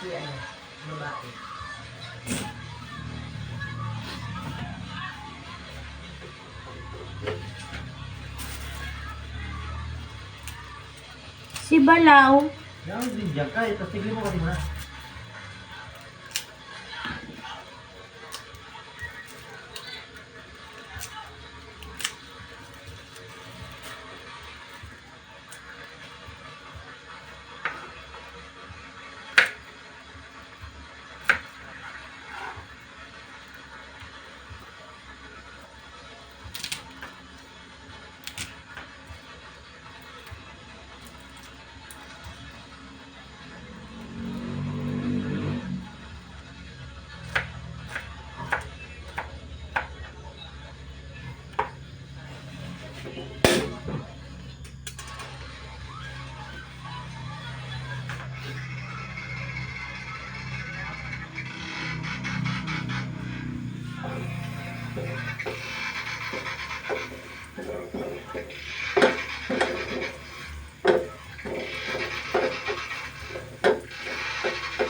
si ano, babae. Si Balaw. Yan din dyan ka, tapos tigil mo kasi muna.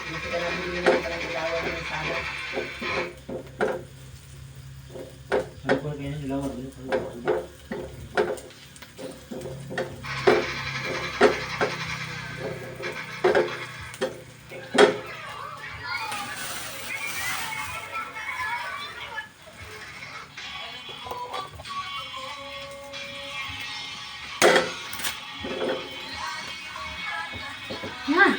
Dito ka nabili mo palang ilawan ng sana. Ano ko ganyan ilawan ulit? Ha?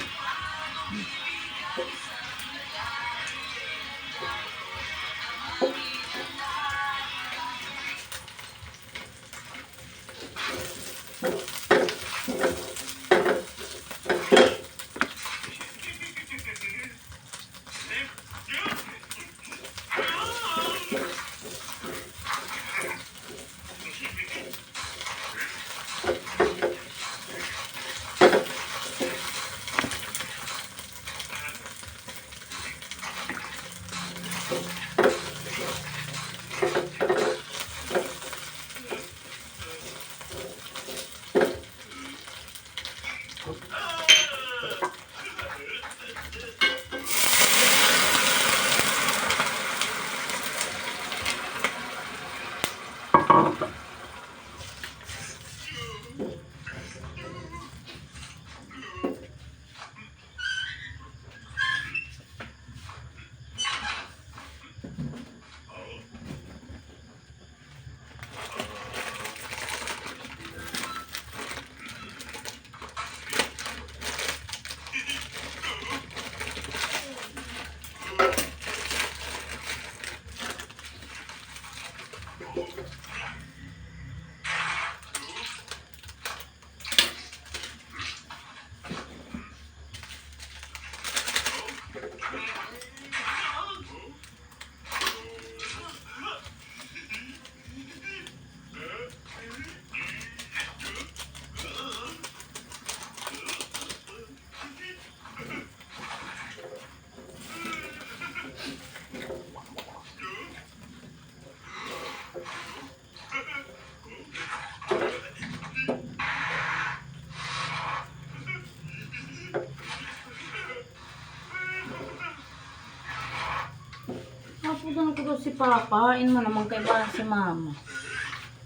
Napudan ko daw si Papa. Hain mo naman kay ba si Mama.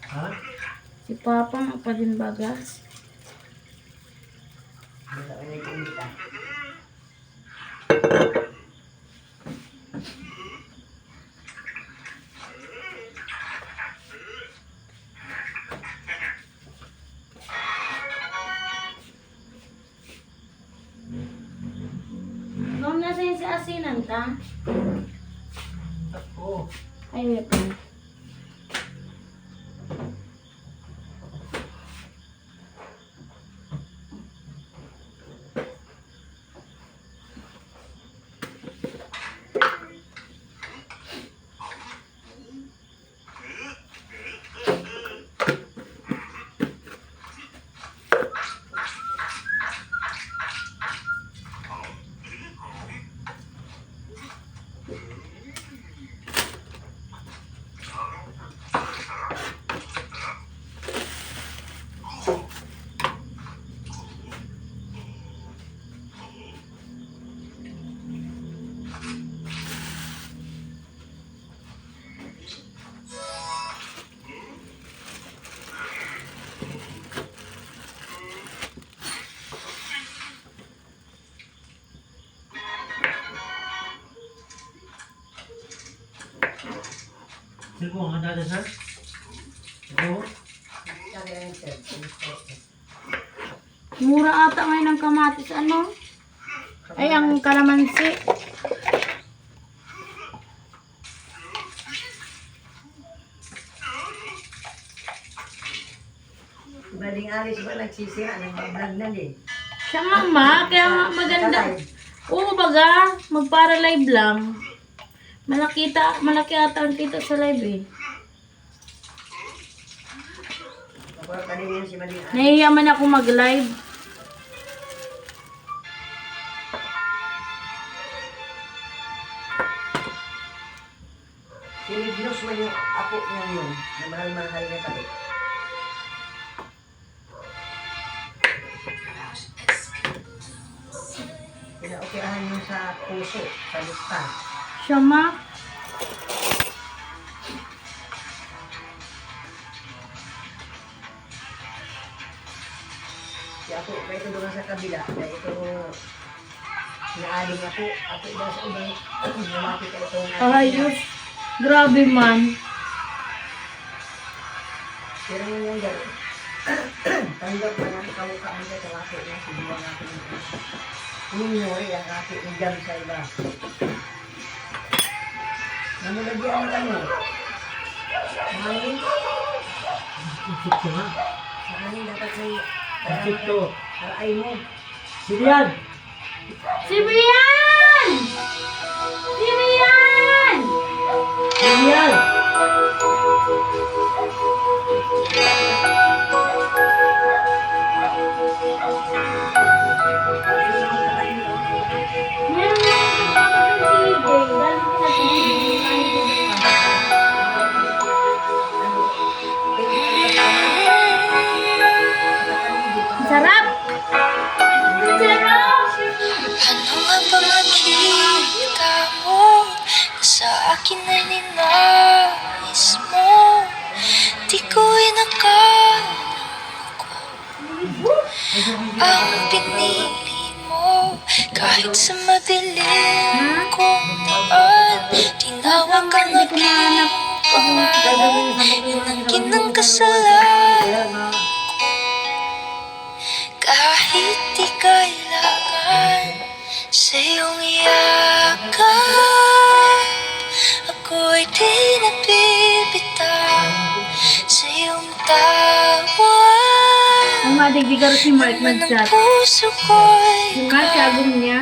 Ha? Si Papa pa din bagas. Wala ka na kumita. Nung nasa yun si Asinan ta? Ako. Ay, wait lang. Cellphone, ang dada sir? Oo. Mura ata ngayon ang kamatis. Ano? Ay, ang kalamansi. Baling alis ba nagsisira, nagbablog na din. Siya nga ma, kaya nga maganda. Oo baga, magpara live lang. Malaki ata ang kita sa live eh. Kapag kanina si Baling alis. Nahihiya man ako mag-live. Sinignos mo yung apo niya yun, na mahal-mahal niya kami. Pinaoperahan niyo sa puso, sa lista. Siya ma. Si ako, kaya ito doon sa kabila, kaya ito naaling ako doon sa ibang lalaki ka itong Ayos. Grabe man. pero yun yung gano'n. Tanggap na yan, kamukhaan ka sa ako niya, sinuwa natin ito. Inyori ang ako ng jam sa iba. Namulagyan mo ano? Hangin? Isip ko nga. Sa hangin dapat may Isip ko. aray mo. Sirian! Si Brian! Si Brian! Sirian! Meron na ako ng CJ. Galing ko sa CJ. Sarap! Sarap! Ano nga ba makita mo na sa akin ay ninais mo? Di ko inakala ko ang pinili mo. Kahit sa madilim kong daan, tinawag ang aking pangalan. Yun ang ginang kasalanan. Kahit di kailangan sa iyong yakap, ako'y di nabibitaw sa iyong tawag. Ang madigdigar si Mark Naman ang nag-chat. puso ko'y Yung nga, sagom niya.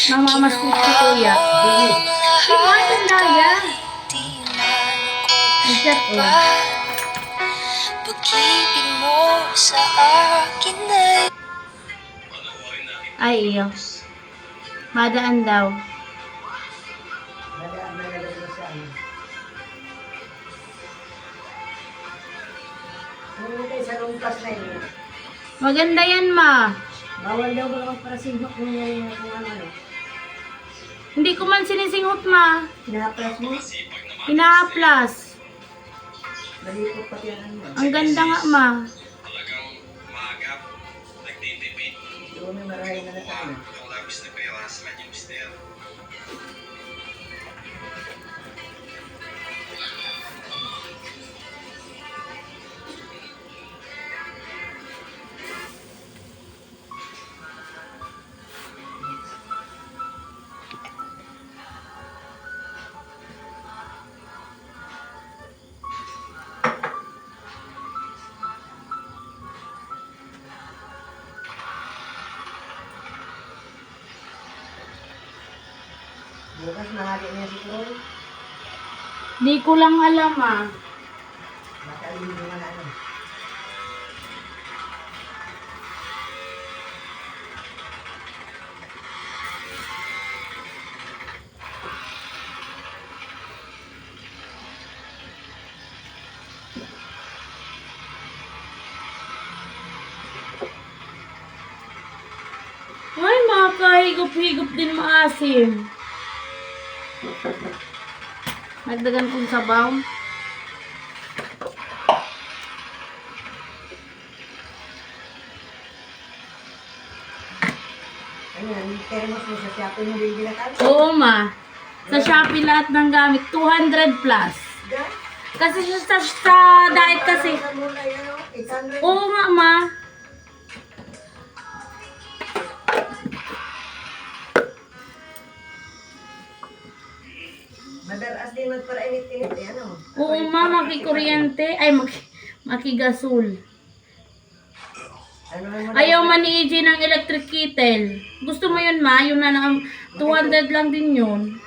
Mamamas ko si Kuya. ang Si Mark ang daya. di man Nag-chat ako oh. pa. Pag-ibig mo sa akin ay Ay, iyo. Madaan daw. Nadaan na nalagay sa ano. Ano tayo sa lumpas na yun? Maganda yan, ma. Bawal daw ba magparasinghok mo niya yung kung ano. Hindi ko man sinisinghot, ma. Pinapras mo? Pinahaplas. Balipot pati ang ano. Ang ganda nga, ma. Talagang maagap, nagtitipid, Doon may marahil na natin. ang labis na pera sa kanyang mister. Bukas mahali niya si Troy. Di ko lang alam, ma. Matalino naman ano. Ay, makakahigop-higop din maasim. Nagdagan kong sabaw. Ano yan, thermos mo sa Shopee mo din binakal? Oo, ma. Sa Shopee lahat ng gamit, 200 plus. Da? Kasi sa diet kasi. Sa mula yan, oh. 800. Oo nga, ma. Madalas din magparainit-init. Ayan, oh. Oo, ma. Makikuryente. Ay, makigasol. Ano naman Ayaw man ni EJ ng electric kettle. Gusto mo yun, ma? Yun na lang. 200 lang din yun.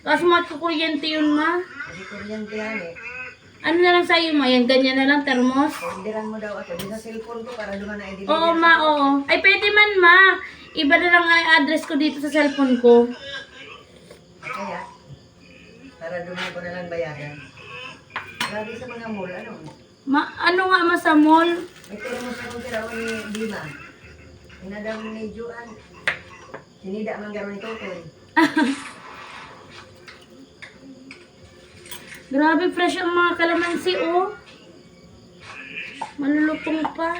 Kasi makikuryente yun, ma. Hindi kuryente yan eh. Ano na lang sa'yo, ma? Yan, ganyan na lang, termos. Orderan mo daw ako. Di sa cellphone ko para duman na i-deliver. Oo, ma, oo. Ay, pwede man, ma. Iba na lang ang address ko dito sa cellphone ko. Kaya, para duman ko na lang bayaran. Grabe sa mga mall, ano? Ano nga, ma, sa mall? May termos akong tirawan ni Dima. Inadam ni Juan. Sinida man garo ni Totoy. Grabe, fresh ang mga kalamansi, oh. Malulutong pa.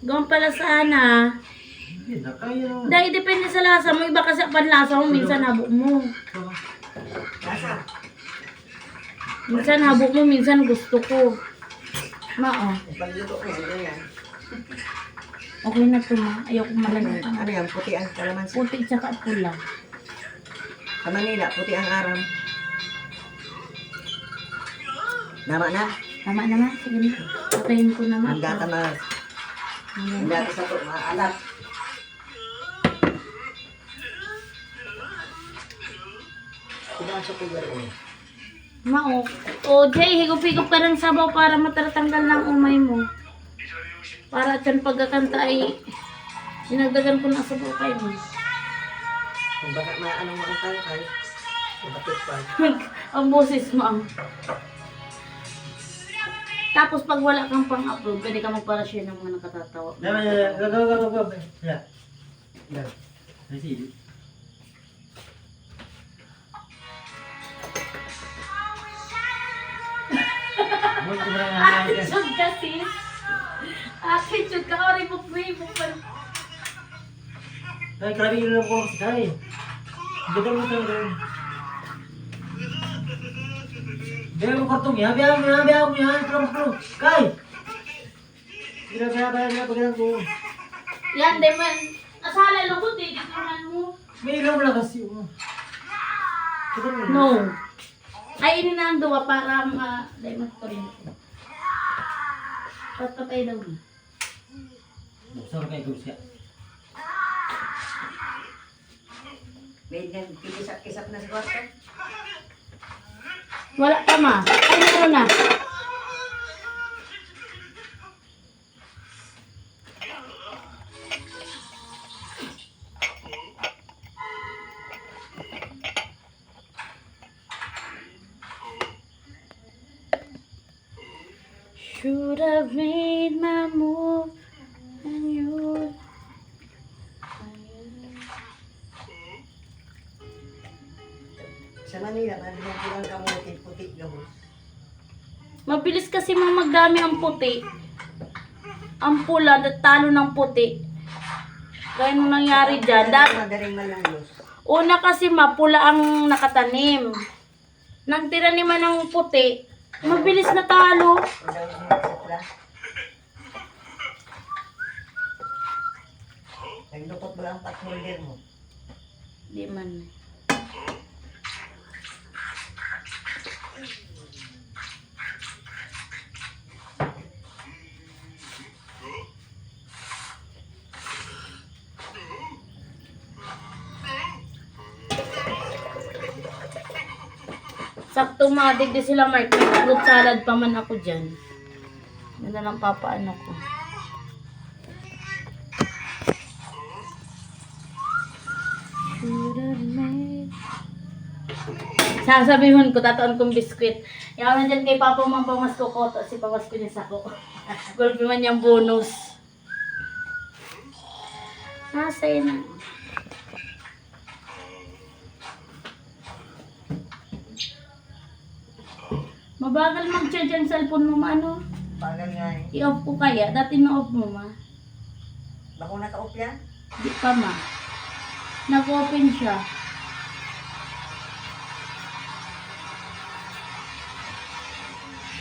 Gawin pala sana. Hindi na kaya. Dahil depende sa lasa mo. Iba kasi ang panlasa mo, minsan habok mo. Lasa. Minsan habok mo, minsan gusto ko. Ma, oh. Pagluto ko yan, yan. Okay na to, ma. Ayoko malagyan. Ano yan, puti ang kalamansi. Puti tsaka pula. Sa Manila, puti ang aram. Nama na. Tama na, ma. Sige na. Patayin ko na, ma. Ang data na. Ang data sa to, maalat. Pinasok ko garo. Ma, oh. Oh, Jay, higop-higop ka ng sabaw para matatanggal ng umay mo. Para at yan pagkakanta ay dinagdagan ko ng sabaw kayo mo. Kung baka maano mo ang tangkay, bakit pa? Ang boses mo ang. Tapos pag wala kang pang-upload, pwede ka magpa-share ng mga nakatatawa. Go. Yeah. Yeah. Nasili. Buti mo lang nga. Attitude kasi. Attitude ka, ori mo mo pa. Ay, grabe yung lang po kasi kay. Ganda mo tayo doon. Biya mo kartong yan. Biya mo yan. Tulong. Kay! Biya ko. Yan, deman. Asala lukot eh, dito naman mo. May ilaw lang kasi. Kita mo. No. Ay, ini na ang duwa para ma-diamond ko rin. Patay daw mo. Buksan kayo kung siya. May kisap-kisap na si Kwarta. Wala pa, ma. Ay, meron na. Should have made my move and you. Sa Manila, madalang ko lang kamutin, puti gamos. Mabilis kasi magdami ang puti. Ang pula, talo ng puti. Kaya nung nangyari dyan, Madaling malunglos. una kasi mapula ang nakatanim. Nang tinaniman ng puti, mabilis na talo. Kung daw yung sipla. Naglukot mo lang ang patholder mo. Di man. Sakto madig di sila Mark. May fruit salad pa man ako dyan. Yan na lang papaano ko. Sasabihin ko, tataon kong biskwit. Yaman dyan kay Papa mang pamasko ko. Si pamasko niya sa ko. Gulpi man yung bonus. Nasa'yo na. Mabagal mag-charge ang cellphone mo, ano? Pagal nga eh. I-off ko kaya? Dati na-off mo, ma. Bako naka-off yan? Di pa, ma. Nag-open siya.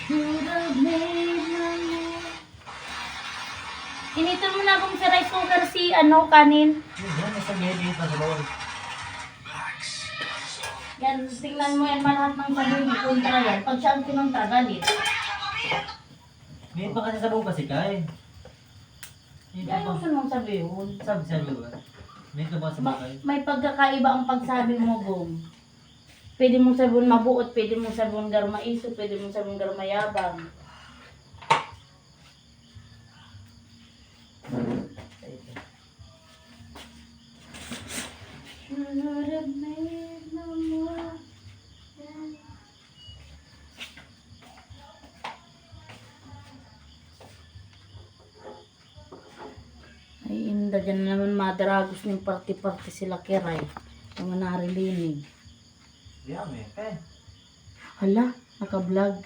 Should have made my move. Initin mo na akong sa rice cooker si kanin. Yan, nasa gilid pa sa bawal. Yan, tingnan mo yan malahat ng sabihin kontra yan. Pag siya ang kinontra, galit. May pa kasi sa bawal kasi kay. Yan yung sunong sabihin. Sabi sa lugar. May ito ba sa bagay? May pagkakaiba ang pagsabi mo, Gong. Pwede mong sabihin mabuot, pwede mong sabihin garmaiso, pwede mong sabihin garmayabang. Should have made no more. Ay, inda dyan na naman madragos ng party-party sila kiray. Yung narilinig. Yan, may kay. Hala, naka-vlog.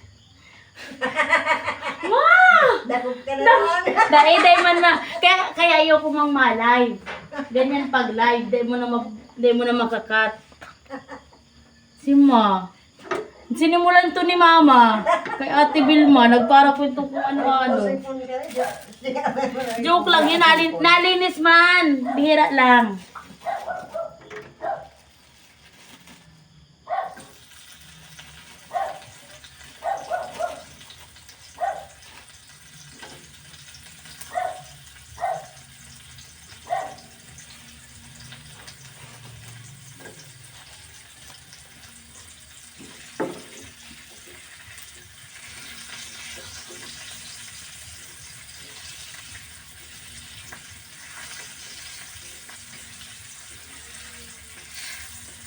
Wow! Dakot ka na naman. Dahil man na. Kaya ayoko mang ma-live. Ganyan pag live, di mo na makakat. Si Ma. Sinimulan to ni Mama. Kay Ate Vilma, nagpara po ito kung ano-ano. Joke lang yun, nalinis man. Bihira lang.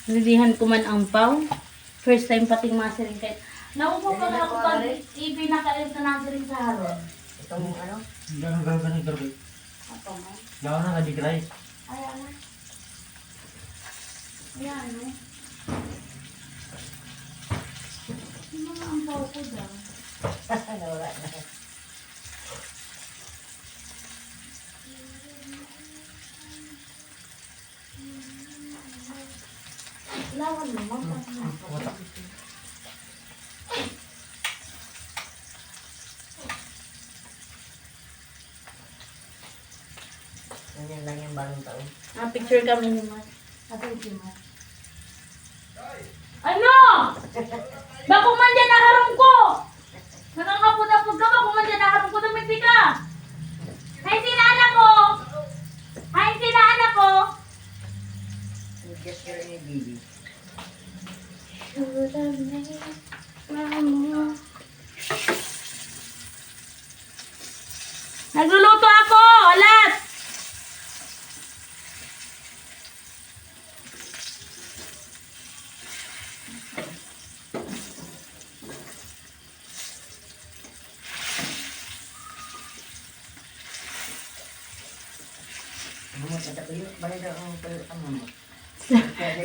Nilihan ko man ang paw. First time pating masiring kahit. Naupo pa na ako pag ipinakalit na nasiring sa haron. Itong ano? Ganun. Ako man. Gawa na ka di gray. Ayan na. Ayan na. Yung mga ang paw ko daw. Nawala na. Lawan mo, Watak. Ganyan lang yung bagong taon. picture kami ni Mar. Ate si Mar. Ano? Bako man dyan naharong ko! Nakakapod-apod ka, bako man dyan naharong ko, dumiti ka! Hay sinaanak ko! Hay sinaanak ko! Just your baby. Should have made my move. Nagluluto ako! Alat!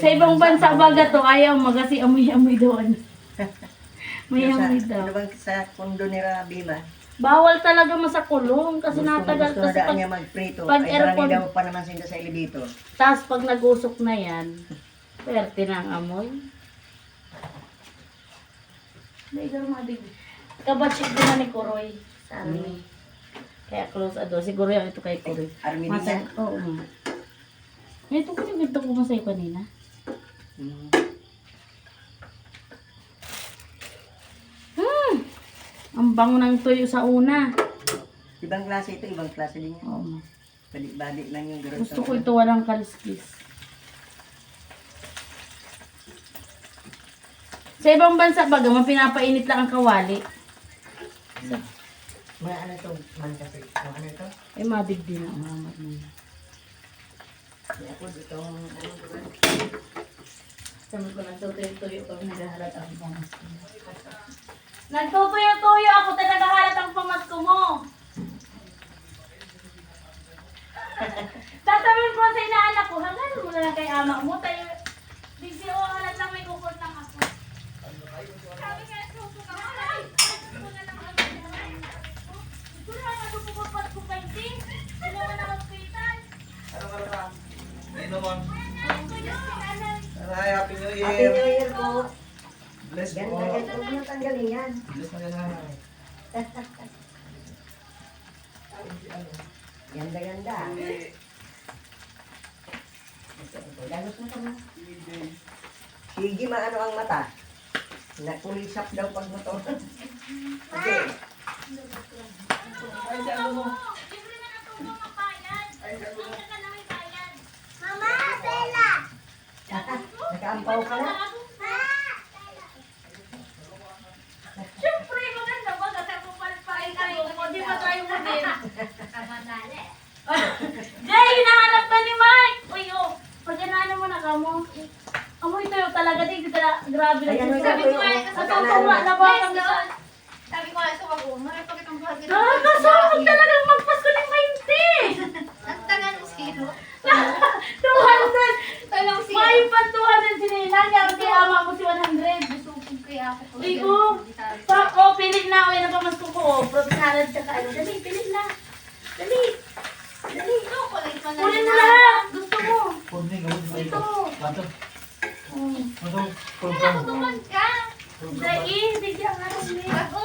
Sa ibang bansa baga to, ayaw magasi amoy-amoy doon. May amoy daw. Ano bang sa kondo ni Rabima? Bawal talaga sa kulong kasi natagal Gusto na kasi daan pag, niya magprito. pag Ay aircon- marami daw pa naman sila sa elevator. tas pag nag-usok na yan, perte na ang amoy. Dahil madig. Kabatchik din na ni Kuroy sa army. Kaya close ado. Siguro yan ito kay Kuroy. Army din Masa, yan? oo. Ito ko yung ito ko masa'yo kanina. Ang bango ng tuyo sa una. Ibang klase ito, ibang klase din yan. Oo. Balik-balik lang yung gano'n. Gusto ko ito walang kaliskis. Sa ibang bansa baga, mapinapainit lang ang kawali. Mga ano to, man kasi. Mga ano to? Ay, mabig din ang mamat mo. Ako dito, ano to? Sabi ko, nagtutuyo-tuyo ko, naghahalat ang pamas ko. Nagtutuyo-tuyo ako, naghahalat ang pamas ko mo. Tatamin ko sa inaanak ko, hanggang mo na lang kay ama mo, tayo. Bigsi o, halat lang may kukot lang ako. Sabi nga, suso ka. Ay! Gusto na lang ako. Gusto na lang ako pupupat ko pa hindi. Sino mo na hospital? Ano naman? Happy Happy New New Year po. Bless Ganda, po. ganda. Huwag mo tanggalin yan. Bless na yan. Ganda-ganda. Ganos na kami. Sige, maano ang mata? Nakulisap daw pag motor. Sige. Libre na ng tubo ng bayad. Libre ka na may bayad. Mama, Bella! Nakaampaw ka na? Siyempre, maganda ba? Kasi pupalit-palit kayo mo. Di ba tayo mo din? Jay, hinahanap ka ni Mike! Uy, oh. Pag inaano mo na ka mo. Amoy tayo talaga. Di kita grabe na. Ay, ano Sabi ko nga, yung- natutuwa na ba kami sa... Sabi ko nga sa marami pa kitang buhat. Nakakasawag talagang magpasko ng 20! Ang tagal ng zero. 200! Talang zero. May pa 200 sinila niya kasi ama mo si 100. Busugin kaya ako. Uy, oh. Oh, pilit na. Uy, napamasko ko. Oh, fruit salad tsaka ano. Dali, pilit na. Dali. Dali. Ito, kulit mo na Kunin mo lahat. Gusto mo. Pwede gawin mo ito. Bato. Oh. Bato. Nakutuman ka. Dai, di siya nga rin. Ako.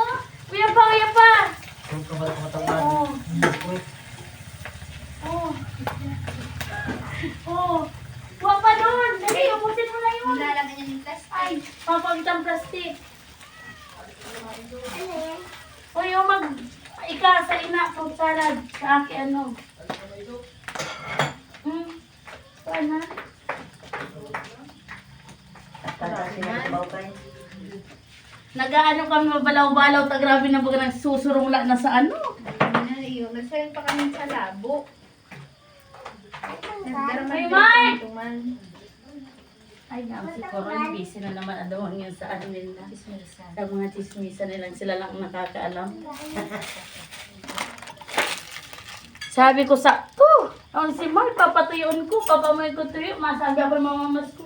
Kuya pa, kuya pa. Kung ka ba matangad? Oh. Oh. Oh. Kuha pa doon. Dali, ubusin mo na yun. Nilalagyan niya ng plastic. Ay, papagtang plastic. O yung ika sa ina, fruit salad. Sa akin, ano. Paano? Tanda sinagabaw kayo. Nag-ano kami mabalaw-balaw. Ta grabe na baga nagsusurong na sa ano. Naliyo. Nagsayin pa kami sa labo. Ay, Mike! Ay, naman si Coron, busy na naman adawan yun sa ano nila. Sa mga chismisa nilang sila lang nakakaalam. Sabi ko sa, ang si Mark, papatuyuan ko, papamoy ko tuyo, masabi ako ng mamamas ko.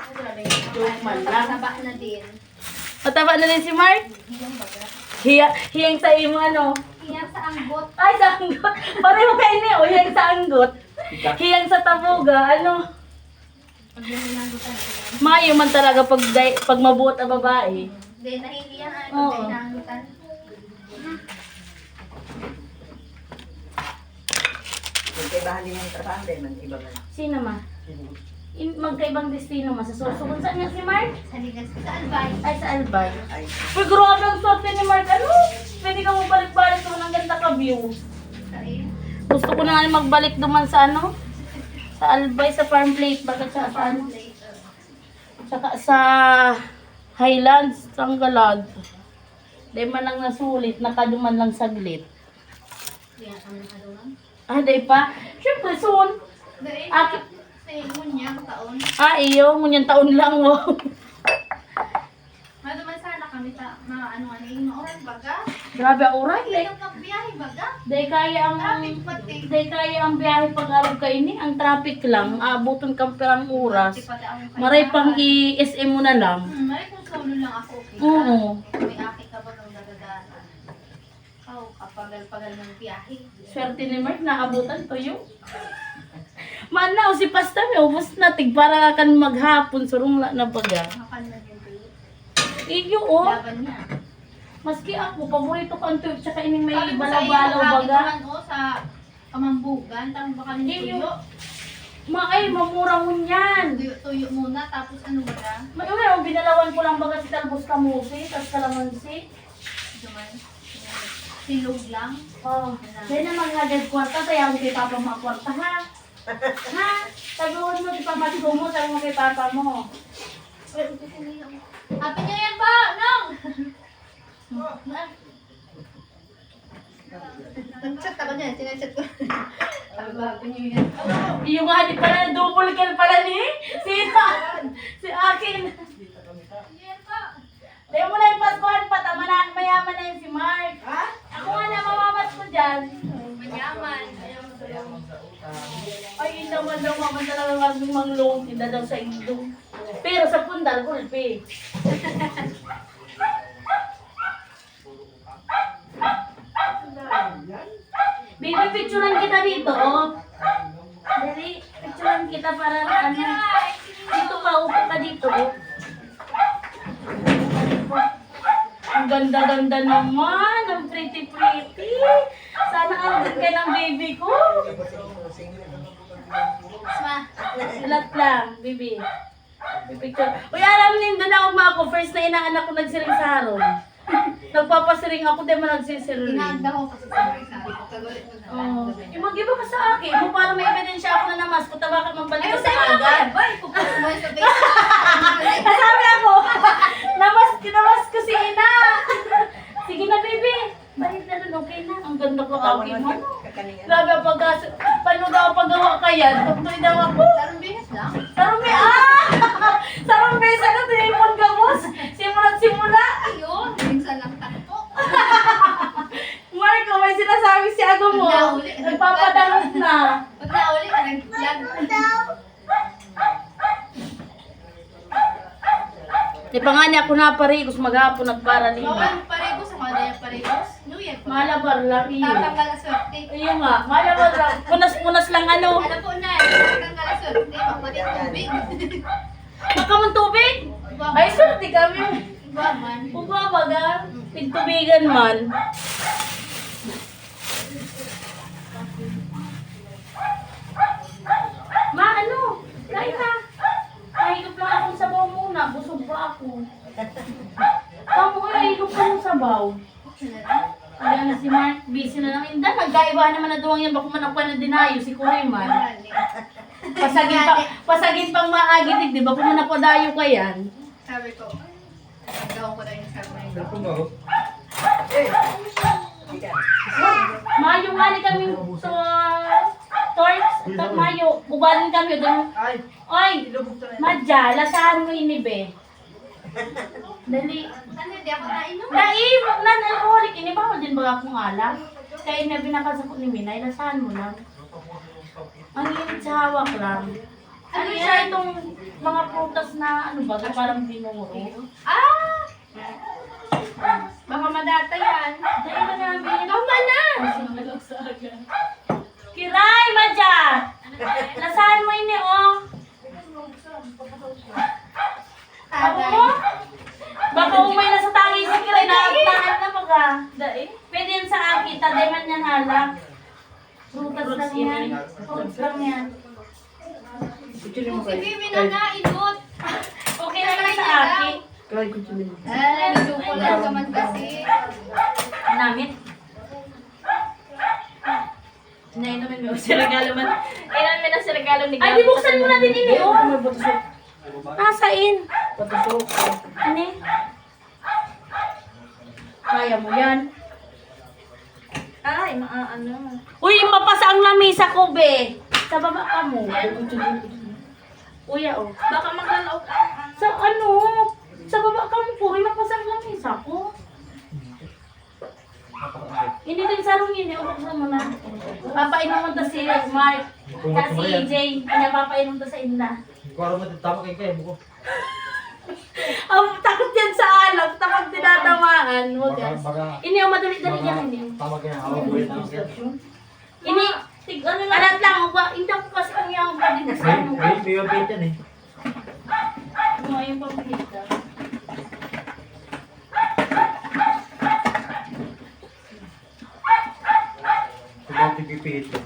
Joke man lang. Taba na din. Mataba na rin si Mark? Hiyang sa imo ano? Hiyang sa anggot. Ay, sa anggot. Pareho kayo niya, o hiyang sa anggot. Hiyang sa tabuga, ano? Pag nilangutan ko. Mayo man talaga pag mabuot ang babae. Hindi, nahihiyang ano. Oo. Dahil nangutan. Magkaibahan din yung trabaho din man. Iba man. Sino ma? Magkaibang destino ma sa suso. Kung saan nga si Mark? Sa ligas. Sa albay. Ay, sa Albay. Ay, Uy, grabe ang swerte ni Mark. Ano? Pwede ka mo balik-balik kung ang ganda ka view. Sa iyo. Gusto ko na nga magbalik duman sa ano? Sa Albay, sa farm plate. Bakit sa ano? Tsaka sa Highlands, Tanggalad. Di man lang nasulit, nakaduman lang saglit. Kaya kami nakadulang. Ah, di pa? Siyempre, soon. Dahil Aki- sa ingon niya, taon. Iyo, ngunyan taon lang, wow. Maduman sana kami sa mga ano-ano yung oras baga. Grabe, oray. Ilang magbiyahe baga. Di kaya ang... Traffic pati. Di kaya ang biyahe pag-alog ka ini. Ang traffic lang, abuton kang perang oras. Pati ang Maray pang i-SM mo na lang. Maray kung solo lang ako, okay. Oo. May aki ka ba kang dagadaanan? Kapagal-pagal ng biyahe. Swerte ni Mark, naabutan to yun. Manaw, si Pasta may ubos na. Tig para kan maghapon, surong na baga. Makal na din tuyo. Iyo, oh. Laban niya. Maski ako, paborito ko ang tuyok, tsaka ining may Sabi ko sa iyo, balabalaw bakit baga. naman o sa kamambugan, tang baka ng Iyo. tuyo. Ay, mamura mo niyan. Tuyo muna, tapos ano baga? May binalawan ko lang baga si Talbos Kamusi, tapos Kalamansi. Duman. Silog lang. Oh, dahil na maghagad kwarta, tayo kay Papa mga kwarta, ha? Ha? Sabihin mo, di pa matigo mo, sabi mo kay Papa mo. Happy New Year pa! Nong! Nag-chat ako niyan, sinachat ko. Sabi ko, Happy New Year. Yung nga, di pala, double kill pala ni Sita. Si akin. New Year pa! Dahil mo na yung paskuhan pa, mayaman na yung si Mark. Ako nga na mamamas ko dyan. Mayaman. Ay, hindi naman daw mama talaga kami manglong, hindi daw sa ilong. Pero sa pundal, gulpi. Baby, picturean kita dito, oh. Dali, picturean kita para ano. Dito ka, upo ka dito, oh. Ang ganda-ganda naman, ang pretty-pretty. Sana alam kayo ng baby ko. Ma, Sulat lang, baby. Picture. Uy, alam niyo doon ako ako. First na inaanak ko nagsiring sa harong. Nagpapasiring ako, di mo nagsisiring. inaanda ko kasi sa mga sabi ko. Kagulit mo na. Oh. Yung mag-iba ka sa akin, mo para may ebidensya ako na namas, puta bakit magbalik Ay, ka sa sa'yo agad? naman. Boy, pupunta mo sa Facebook. Nasabi ako, namas ko si Ina. Sige na, baby. Balik na dun, okay na. Ang ganda ko akin mo. Grabe ang pagkas... Paano daw paggawa ka yan? Tugtoy daw ako. Tarong bihas lang. Sarong may Sarong may sana tinipon ka, boss. Simula. Ayun, minsan lang takpo. Marco, may sinasabi si Ago mo. Nahuli. Nagpapadalot na. Pag nauli ka, nag-vlog. Di pa nga niya ako naparigos maghapon nagparalima. Bawal paregos, ang mga paregos. New Year pa. Malabar lang iyo. Tatanggal ang swerte. Ayun nga, malabar lang. Punas-punas lang ano. Alam ko na, tatanggal ang swerte. Magpalit tubig. Baka mong tubig? Ay, swerte kami. Iba man. Pumabaga. Pigtubigan man. Ma, ano? Kain na. Nahigop lang akong sabaw muna. Busog pa ako. Kamu ay nahigop ka ng sabaw. Ayan na si Mark. Busy na lang. Inda, nagkaiba naman na duwang yan. Bako man ako na dinayo si Kuya man. Pasagin pang maagitig, di ba? Kung na padayo ka yan. Sabi ko, gawin ko na yung sabi ko. Mayo nga ni kami sa torch. Mayo, ubalin kami. Oy, Madja, lasahan mo inibe. Dali. Ano, di ako nainom. Naim, alcoholic. Inibawal din ba akong alak? Kaya na binakasakot ni Minay, lasahan mo lang. Ang init sa hawak lang. Ano siya itong mga prutas na ano ba, parang binuro? Ah! Baka madata yan. Dahil na namin. Tama na! Kiray, Madja! Lasahan mo ini, oh. Ako mo? Baka umay na sa tangi si Kiray, naaktahan na baga. Pwede yan sa akin, taday man yan halak. Prutas lang yan. Fruits lang yan. Si Bibi na nainot. Okay na lang sa akin. Ah, nagsukulan ka man kasi. Namit. Nainumin mo si regalo man. Kailan mo na si regalo ni Ay, di buksan mo na din ini, oh. Nasain. Ano? Kaya mo yan. Ay, ano. Uy, mapasa ang lamisa ko, be. Sa baba ka mo. Kuya, oh. Baka maglalaog ang Sa ano? Sa baba ka mo po. Uy, mapasa ang lamisa ko. Hindi din sarong yun, eh. Ubuksan mo na. Papainom mo to si Mark. Kasi Jay. Pinapapainom to sa inla. Kuwaro mo, tama kayo buko. Ang takot yan sa alak. Takot tinatamaan. Huwag yan. Baka, Ini, oh, madali-dali yan. Ini, oh. tama kayo, ako buhay na ako. Ini, ano lang. Alat lang, hindi ako kasi kung yung pwede na sa ano. May mabait yan eh. Ano yung pamilita? Kung pipipihit mo.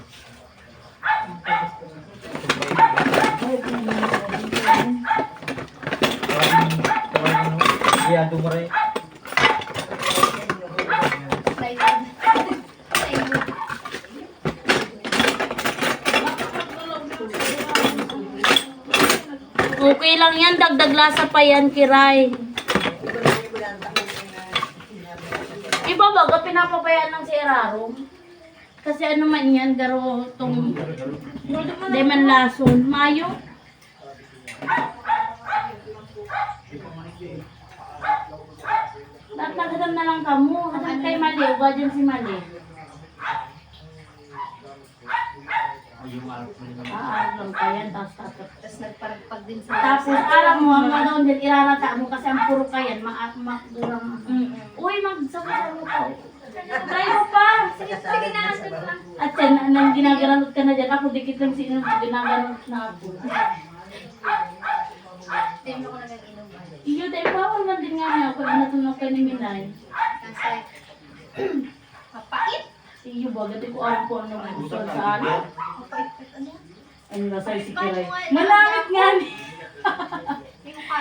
Iyado mo rin. Okay lang yan, dagdag lasa pa yan, Kiray. Iba baga, pinapabayaan lang si Eraro. Kasi ano man yan, garo itong lemon lason. Mayo. Nagtagadam na lang kamo. Hadang kay Mali, uba dyan si Mali. Alam ka yan, tapos Tapos nagparagpag din sa Tapos alam mo, ang mga doon din irarata mo kasi ang puro ka yan, makdurang. Uy, magsasabi mo ka. Try mo pa. Sige na, sige na. At yan, nang ginaganot ka na dyan, ako dikit lang sino ginaganot na ako. Hindi mo ko na nag-inom. Iyo, dahil bawal man din nga niya ako, inatunog ka ni Minay. Kasi, mapait. Iyo ba, gati ko ako po ano gusto sa ano. Ano na sa'yo si Kiray. Malamit nga ni.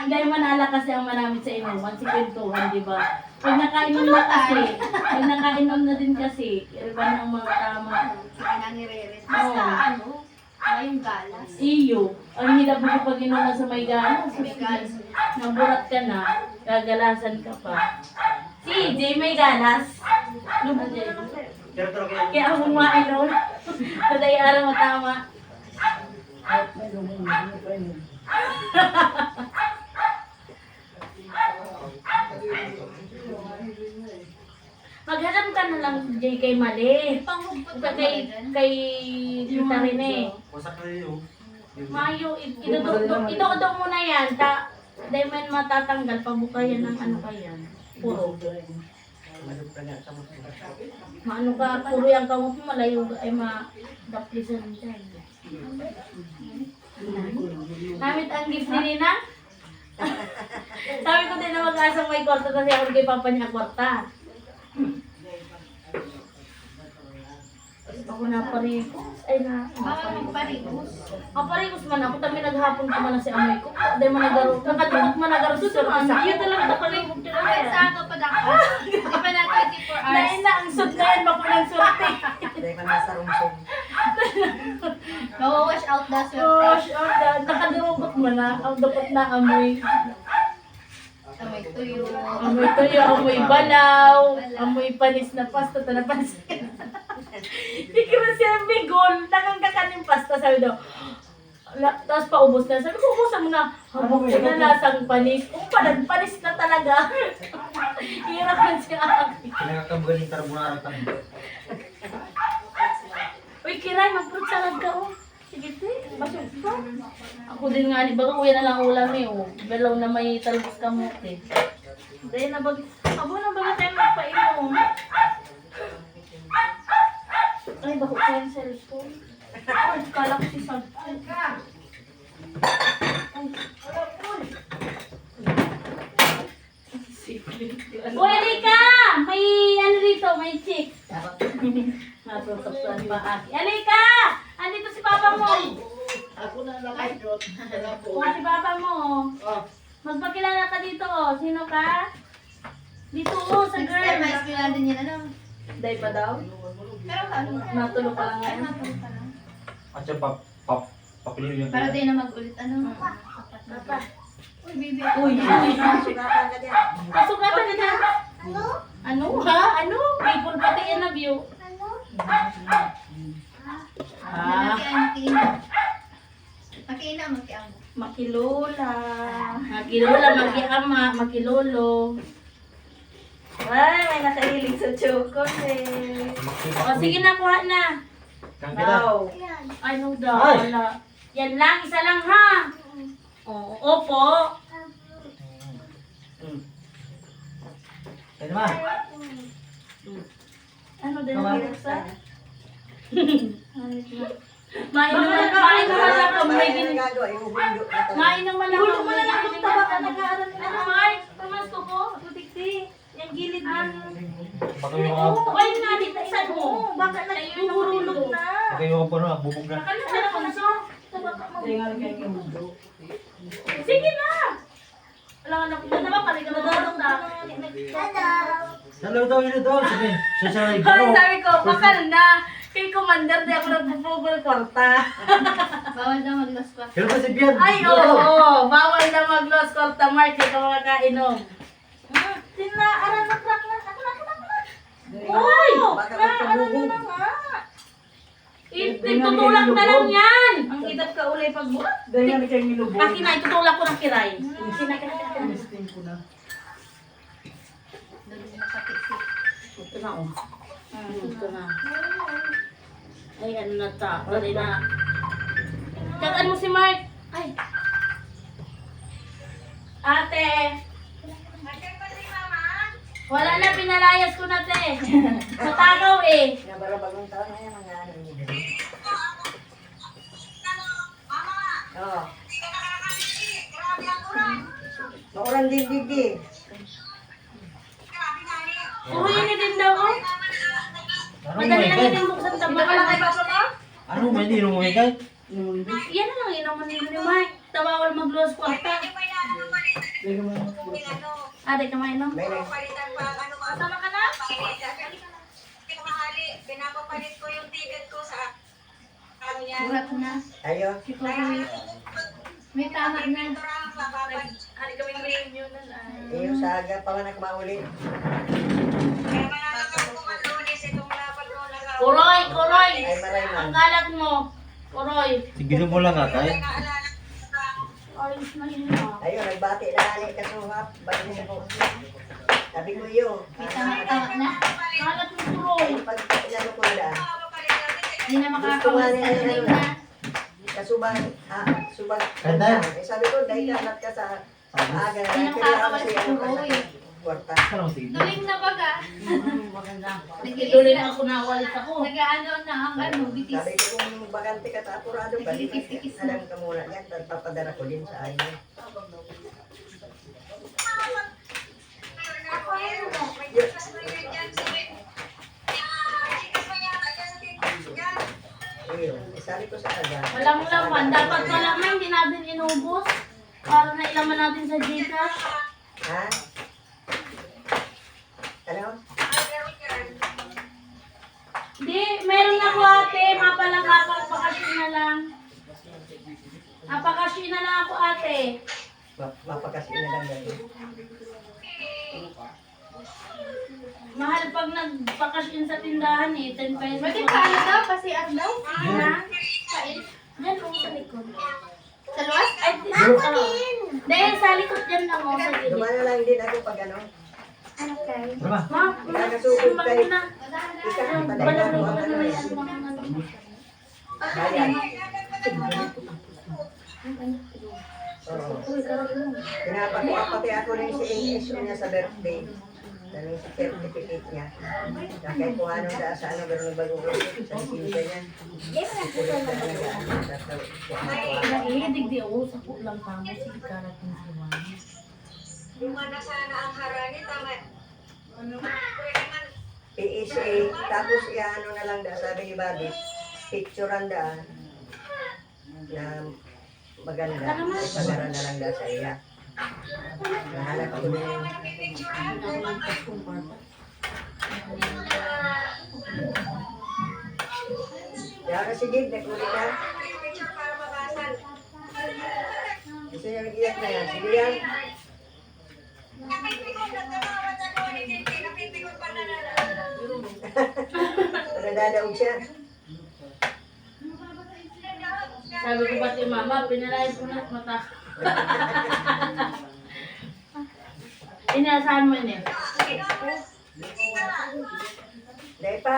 Dahil manala kasi ang manamit sa inuman, si Pintuhan, di ba? Pag nakainom na kasi, pag nakainom na din kasi, iba ng mga tama. Nangirere. Oo. Ano? Ngayong galas. Iyo, ang hirap mo pag inuman sa may ganas. May galas. Naburat ka na, gagalasan ka pa. Si Jay may ganas. Kaya ako kumain nun. Kaday araw matama. Maghanap ka na lang Jay kay Mali. Panghugpot Ka kay Tita Rene. Mayo, idodog mo na yan. Dahil man matatanggal, pabukayan ng ano kayan. Puro. Maano ka, puro yung kamot mo, malayo ay ma-daplisan dyan. Namit ang gift ni Nina? Sabi ko din na mag-asang may kwarta kasi ako kay Papa niya kwarta. Ako na parikos. Ay na. Bawal parikos. Parikos man ako. Tami naghapon ko man na si amoy ko. Dahil man nagaro. Nakatulog man nagaro sa surprise. Yun talaga na parikos. Ay, sa ako pa dako. Di ba na 24 hours? Dahil na ang sud na yan. Makulang surte. Dahil ka nasa rumsong. Wash out the Gosh, swerte. nakadurugot man na. Ang dapat na amoy. Amoy tuyo. Amoy tuyo, amoy balaw. Amoy panis na pasta. Tanapansin. Hindi ko na siya bigol. Tangang kakanin pasta. Sabi daw. Tapos paubos na. Sabi ko, ubusan mo na. Habang ko na lasang panis. Panis na talaga. Hirap na siya akin. Pinakakabugaling carbonara kami. Uy, Kiray, mag-fruit salad ka, oh. Sige, te. Pasok ka. Ako din nga, di ba? Kuya na lang ulam eh, oh. Belaw na may talbos kamote. Dahil na bag... Abo na baga tayo magpainom. Ay, bako ko yung cellphone. Ay, kala ko si Sag. Uy, Alika! May ano dito, may chick. Natutuksan pa aki. Alika! Andito si Papa mo. Ako na lang yun. Si Papa mo. Magpakilala ka dito, oh. Sino ka? Dito, oh, sa Next time, girl. mais ko lang din yan, ano? Day pa daw? Pero ano? Natulog pa lang Ay, ngayon. matulog pa lang. At siya papiliw yung Para din na mag-ulit, ano? Papa. Uy, baby. Uy, Sugatan ka dyan. pasukatan ka na. Ano? Ha? Ano? People pati yan na view. Makiina. Makiina, makiamo. Makilola. Makilola, makiama, makilolo. Ay, may nakahilig sa chocolate. O, sige na, kuha na. Kang kita. Wow. Ay, no daw. Ay. Wala. Yan lang, isa lang ha. Oo, opo. Kaya naman. Ano din Tama. ang hirasa? Mainom lang kung may gini. Gagawa, ihuhundo na talaga. Mainom man lang kung may gini. Nag-aaral na. Ano, Mark? Tumas ko po. Putik-tik. Yung gilid ng... Baka yung mga... Oo, ay nga, di tayo mo. Baka naghuhulog na. Baka yung mga puno, bubog na. Ano na ako na siya? Sige na! Wala ka na po. Ano ba? Kaliga na daw na. Hello daw, yun daw. Sabihin, siya siya yung Ay, sabi ko, bakal na. Kay Commander, di ako nagpupugol kwarta. Bawal na mag-lost pa. Hello ba si Bian? Ay, oo. Bawal na mag-loss kwarta, Mark. Di ka makakainom. Tinaaran na crack na. Ako na. Uy! Baka Naaran magpabubog. na nga. Itutulak na lang yan. Ang idap ka ulay pag buhat. Dahil nga kayo nilubog. Akin na, itutulak ko ng kiray. Sinakit. Listing ko na. Doon na patisip. Ito na, oh. Ito na. Ay, ano na ta? Dali na. Kakaan mo si Mark. Ay. Ate. Wala na, pinalayas ko na, te. Matakaw eh. Nabarabagong taon na yan ang ano niya. Oo. Maulan din didi. Puro yun din daw, oh. Madali lang yun yung buksan Hindi ka lang kay Papa mo? Ano may hindi mo kay? Yan na lang inuman nila ni Mike. Tawawal mag-loss kwarta. Ade ka mainom. May nang Kasama ka na? Pinapapalit ko yung ticket ko sa ano yan. Burat na. ayo. May tama na. Hari kaming reunion na lang. Iyo sa aga pa man mauli. Kaya mananakang ko ang lunes itong dapat ko nagawa. Kuroy, kuroy. Ay malay man. Ang kalat mo. Kuroy. Sige mo lang atay. Naalala ko sa Ayos na yun ah. Ayo nagbati na ani kasuhap. Balik na ko. Sabi ko iyo. May tama na. Kalat mo kuroy. Pag inano ko na daan. papalit natin. Hindi na makakawas. Ano na. Kasubang, subang. Ganda. Eh, sabi ko, dahil anak ka sa aga. Hindi na Kaya makakawas kasi si ano ka Kuroy. sa kwarta. Ano sige? Duling na baga. Ituloy ako na walit ako. Nag-ano na ang ano, bitis. Sabi ko kung bakante ka sa apurado, balik ka. Alam ka muna yan, papadara ko din sa akin. May Christmas na yun dyan. Sige. Ikas mo yan. Ayan sa ticket. Yan. Iyo, sabi ko sa aga. Walang laman. Dapat malaman, hindi natin inubos. Para na ilaman natin sa Gcash. Ha? Ano? Di, meron ako ate. Mapalang kapapakasyon na lang. Apakasyon na lang ako ate. Mapakasin na lang yan. Mahal pag nagpakasyon sa tindahan eh. 10 pesos. Pwede pa ano daw, pasiat daw. Na? Diyan o sa likod. Sa luwas? Ay, dahil sa likod dyan lang o sa gilid. Dumana lang din ako pag ano. Ano kayo? Tama. Ma, Nakasugod sumbang kayo. mo na. Ika, Balabay padayan ko mo. na naman yan mga ano. Bayan. Oo. Uy, karap mo. Pinapakuha pati ako rin si NSO niya sa birthday. Ano yung certificate niya. Na kahit kung ano da sa ano, gano'n bago ko sa likinsya niya. Pulit na talaga. Naiidig di ako sa lang tamo. Sige, karap mo si Mami. Lumana sana ang harani. Tama. Pwede man. PSA, tapos ano na lang da, sabi ni Bobby, picturean da na maganda. Pagara na lang da sa iya. Nahanap ko na yung kaya kasi gig, nagkulit na. Picture para mabasan. Gusto niya nag-iyak na yan. Sige yan. Napipikon na tumawad ako ni Titi. Napipikon pa na Nadadaog siya. Sabi ko pati mama, pinalayas mo na at mata. Inaasahan mo yun eh. Dahil pa.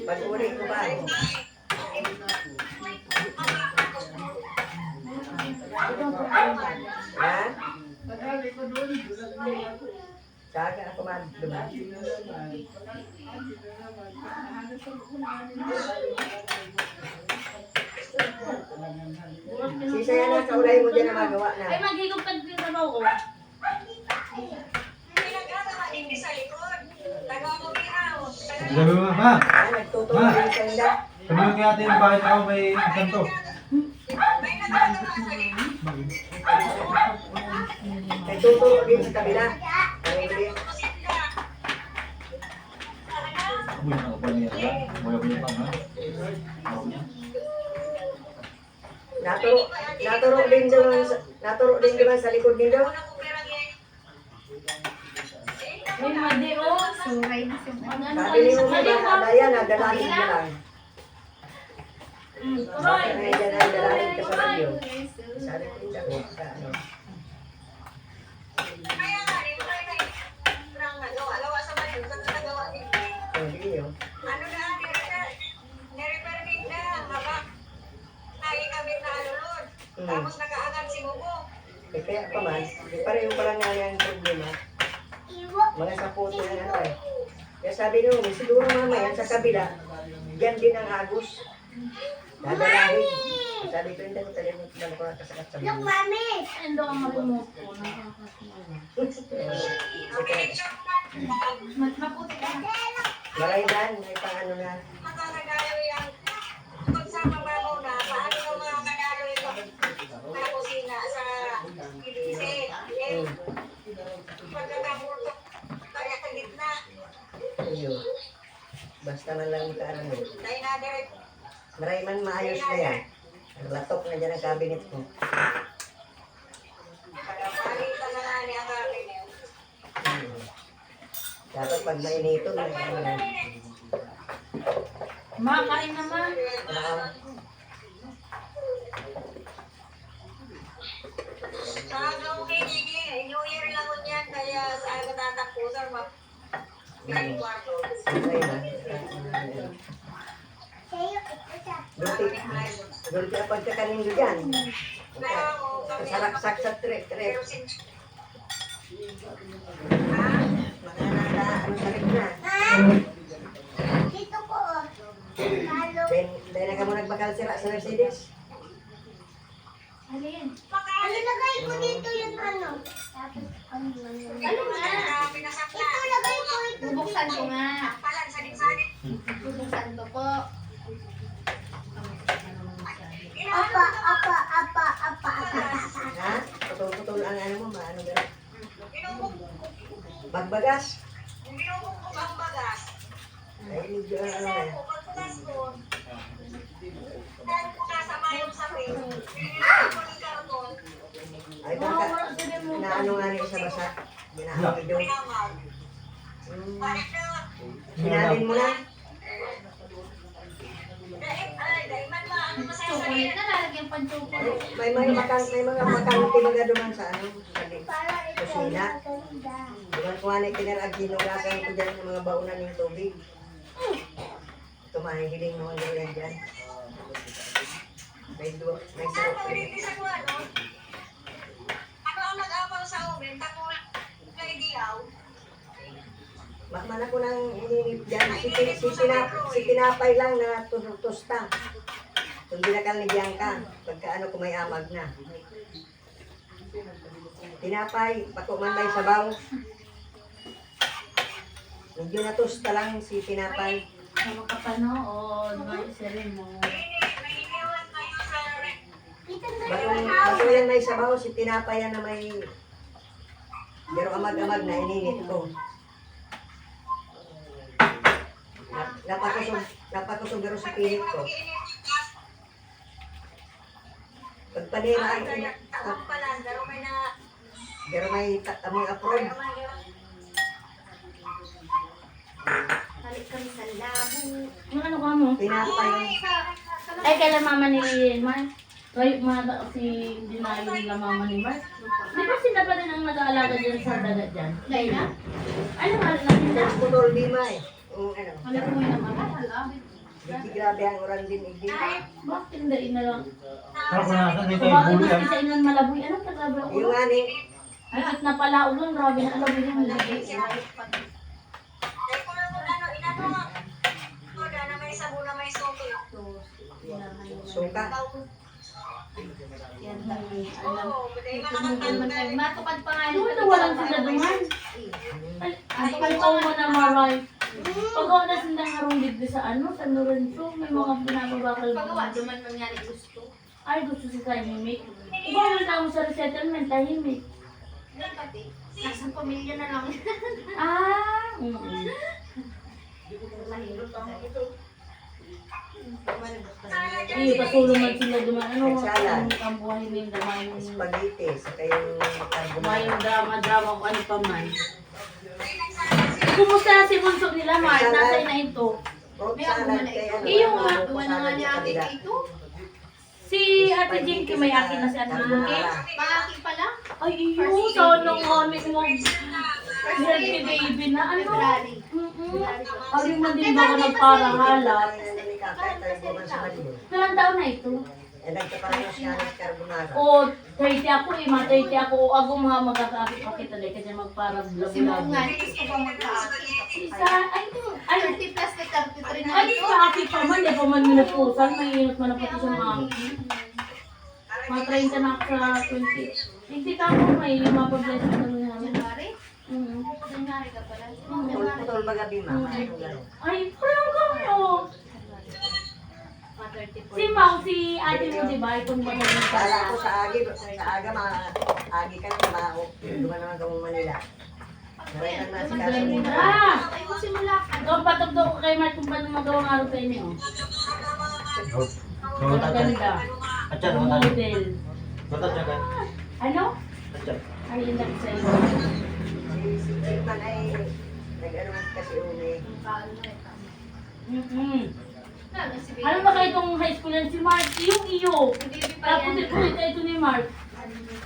Pag-uri ko ba? Ha? Sa akin ako dumaan. Sisaya na, kaulay mo dyan na magawa Ay, na. magiging pagkakaroon ko. Pinag-asa hindi sa likod. Tagawa mo biraw. Sabi mo ma. Nagtutulog din sa inda. Sabi mo kaya natin bakit ako may kanto. May nagagawa sa likod. Nagtutulog din sa kabila. Ano yun? Uy, nakapal niya. Wala pa niya pa ha. Ako niya. Naturo din doon sa likod nito. May madi oh. Suray na suray. Ang ano Sabi ni mo madi ba, mo. Dayan, nadalahin mo lang. Roy. Bakit na yan ay dalahin ka sa radyo? Sabi ko yung dako sa ano. Kaya nga, di ba kayo nang nagawa sa bayan, saan ka nagawa din? Hindi yun. Ano na, nirepermit na, nakikabit na alulod. Tapos nakaangat si Bubo. Eh kaya pa man, di pareho pa lang nga yung problema. Mga sa puto na ano eh. Kaya sabi nyo, siguro mamaya sa kabila, yan din ang agos. Dadalahin. Sabi ko, hindi ko talimut ko nakasakat sa mga. Endo ang remote ko. Nakakasama. Ang picture man, iyo. Basta man lang ikaano. Dahil na direct. Maray man maayos na yan. Latok na dyan ang cabinet mo. Pagpalitan na nga niya ang cabinet. Dapat pag mainito na Ma, kain na ma. Sa gawin, New Year lang ko niyan. Kaya saan ko tatakpusan, May kwarto. Dulce ang pagkakanindo dyan. Pero kami Saraksak sa trek. pero sin Makananda, ano sa na. Dito po. Dahil na ka mo nagbakal sira sa Mercedes. Alin? Lagay ko dito yung ano. Tapos ano nga? pinasakla. Ito lagay ko ito. Bubuksan ko nga. Palan, sadik-sadik. Bubuksan ko po. Apa. Ha? Putol-putol ang ano mo, maano gano'n. Binubog Magbagas. ko ang bagas. Ay, medyo ano Kasi eh. ako, pagpunas ko, dahil ko kasama yung sabi, pinili ko ng karton, Ay, baka, naano nga niya sa basa. Ginamit yung, pinamag. Balik na, sinalin mo na. dahil man ano masaya sa Chocolate na lalagyan pang chocolate. May mga makang tibaga duman sa ano, sa kusina. Duman ko nga na itinarag, ginugasan ko dyan ng mga baunan ng tubig. Ito mahihiling mo ang ganyan dyan. May sarap ko. pagpipisa ko ano ang nag-amal sa umin, takul kay Diyaw. Makman ako nang ininit dyan. Si tinapay lang na tosta. Kung dinakal ni Bianca, pagka ano kung may amag na. Tinapay, pako man may sabaw. Medyo na tosta lang si tinapay. Sa makapanood, ma-share mo. May iniwan kayo sa Bago yan may sabaw, si tinapay yan na may pero amag-amag na ininit ko. Napakusog pero sa pilit ko. Pagpanira ay takot pala, pero may na pero may amoy apron. Balik kami sa labo. Yung ano ka mo? Tinapay. Ay, kailan mama ni Mar? Kayo, si dinayo nila mama ni Mar. Di ba sila pa rin ang nag-aalaga dyan sa dagat dyan? Layla? Ano nga na sila? Putol di ma eh. Ano. Alam mo yung naman. Alam. Hindi grabe ang oran din igdi. Bakit hindi na lang? Narapanasan dito yung Bakit huli hindi sa inyong malaboy? Anong tagrabe ang Yung ulo? nga ni, Ay, at napalaog lang. Grabe na alam mo yung malagay. dahil ko na kung ano, inano nga. Koda na may sabon na may soto. suka. Yan lang. Alam. Oo, dahil Naman makakatalo kayo. Matukad pa nga. Ano na walang sila duman? Ay, ang ikaw mo na maray. Pagawa na silang harong libre sa ano, sa Lorenzo. May mga pinapabakal Pagawa, duman man nga ni gusto. Ay, gusto si tahimik. Ikaw mo na sa resettlement, tahimik. Pati, nasa pamilya na lang. Ah, Iyo, pasulong man sila duman. Ano, ang buhay nila, damay Spaghetti, saka yung yung drama, kung ano pa man. Kumusta na si Bunso nila, Mark? Nasa'y na ito. Fruit salad kaya ano. Iyo nga, Gawa na nga ni Ate ito. Si Ate Jinky, may akin na si Ate Jinky. Malaki pa lang. Ay, iyo, sana nga mo. Healthy baby na, ano? February. Ay, man din ba ka nagparahalat? Ilang taon na ito? Eh, nagkaparang siya ng carbonara. O, 30 ako eh, mga 30 ako. O, ako mga magkakapit pa kita dahil kasi magparang Si Mong nga, blab-blab. gusto pa magka-ate. Isa, ay, 30 plus na 33 na ay, ito. sa akin pa man, di pa man minutusan, mainit man na pati sa mga akin. Mga 30 na ako sa 20. Hindi ka mo, may mapabless na naman. January? Mm. January ka pala. Putol ba gabi ma? Ay, parang kami oh. Mga 34. Si Mau, si ate mo, di ba? Itong magaling Kala ko pala. sa agi ka agi ka na Duman naman kami Manila. Naraitan na si Dumating Kaso. na. Ah! Ay, kung simula ka. Ikaw patugtog ko kay Mark kung paano magawa ng araw sa inyo. Maganda. Acan, Model. Batat siya kan? Ano? Acan. Ay, yun lang sa inyo. Si Chilman ay nag-ano kasi uli. Ano ba kayo itong high school yan si Mark? Yung iyo. Baby pa Tapos yan. ito ni Mark.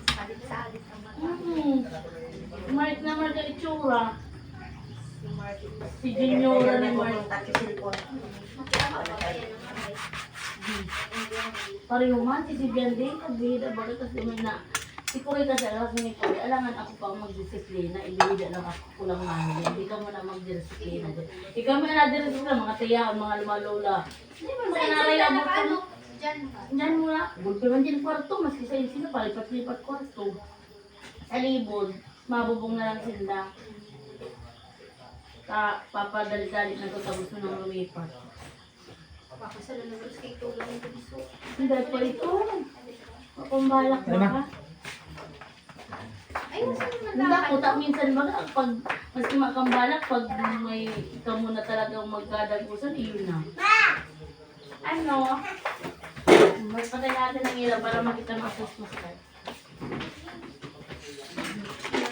Salit-salit naman. Mark na Mark ang itsura. Si Marky. Si Juniora ni Mark. Pumunta si Silpon. Pareho man, si Sibian din. Kagbihida bakit kasi may na. Si Kuya kasi alam ni Kuya. Alangan ako pa ang magdisiplina. Ibihida lang ako kulang mahal. Hindi ka mo na magdisiplina. Ikaw mo na disiplina. Mga tiya, mga lumalola. Hindi ba mga naray ang mga ano? Diyan ba? Diyan mo na. Gulpi man din kwarto. Maski sa sino palipat-lipat kwarto. Sa libod. Mabubong na lang sila. Papadali-dali na ito tapos mo nang lumipat. Papasalo na gusto kay tulong yung gusto. Hindi pa ito. Makumbalak ba ka? Ay, gusto mo Hindi ako, minsan ba pag maski makambalak, pag may ikaw muna talagang magkadagusan, iyon na. Ano? Mas patay natin ang ilaw para makita ng Christmas card.